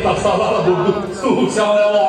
卡萨拉拉布苏香了哇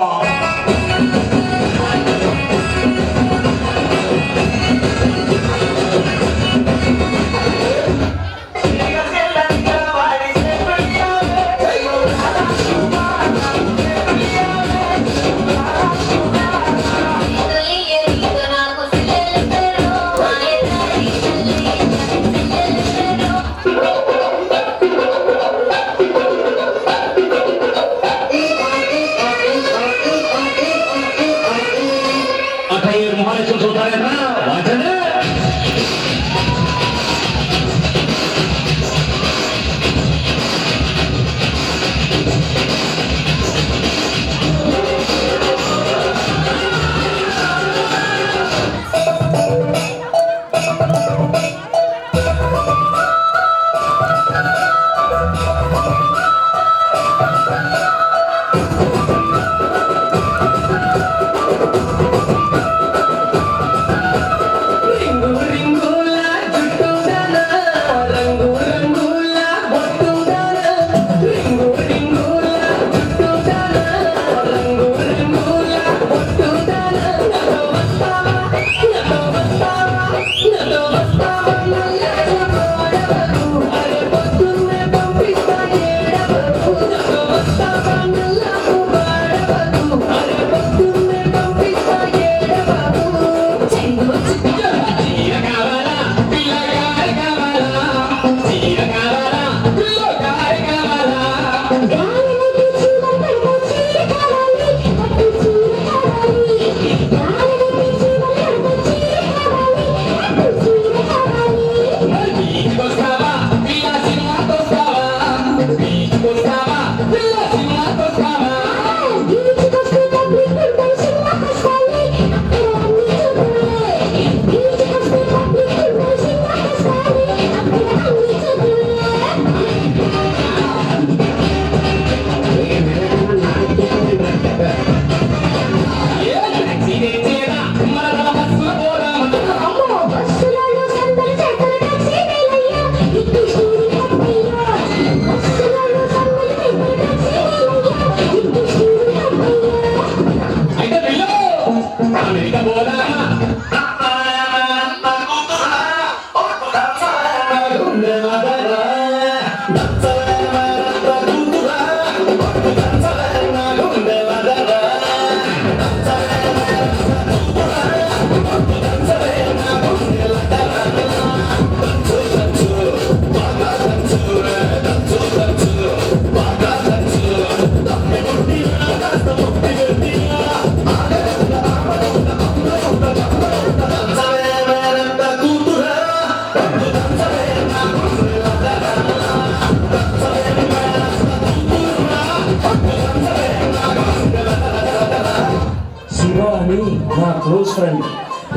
！నా close friend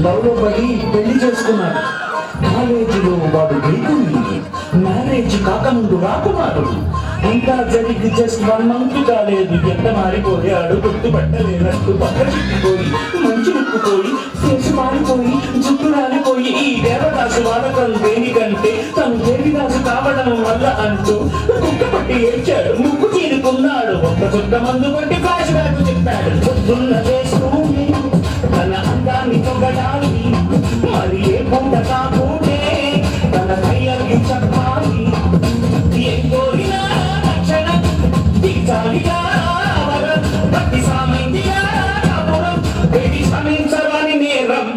లవ్లో పడి పెళ్లి చేసుకున్నాడు. కాలేజీలో వాడు గెలుతుంది, మ్యారేజ్ కాకముందు రాకుమారుడు. ఇంకా జరిగి జస్ట్ 1 month కాలేదు, ఎంత మారిపోయాడు. గుర్తుపట్టలేనట్టు పక్కన చిక్కిపోయి, మంచి ముక్కుపోయి, చేసి మారిపోయి, జుట్టు రాలిపోయి. ఈ దేవదాసు వాడకం దేనికంటే తను దేవిదాసు కావడం వల్ల అంటూ కుక్క పట్టి ఏడ్చాడు, ముక్కు తీరుకున్నాడు. ఒక్క చుట్ట మందు కొట్టి ఫ్లాష్ బ్యాక్ చెప్పాడు. పొద్దున్న చేసుకుని తన అందాన్ని పొగడాలి, మరి ఏ పూట కాకుంటే తన కయ్యకి చెప్పాలి. ఏం కోరినా రక్షణ దిగాలిగా వరం, భక్తి సామైందిగా కాపురం, వేడి శ్రమించవని నేరం.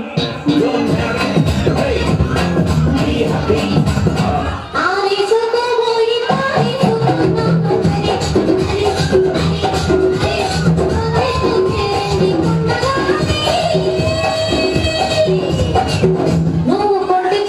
నువ్వు కొట్టి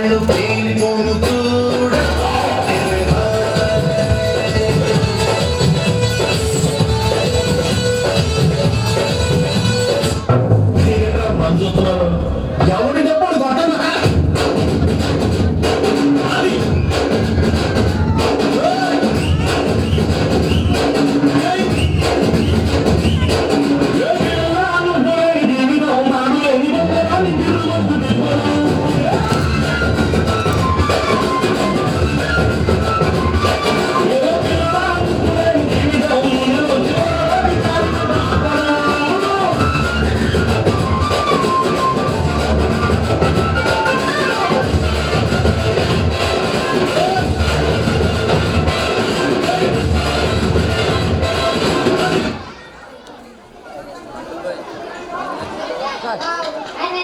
ఒళ్ళు పేలిపోతుంది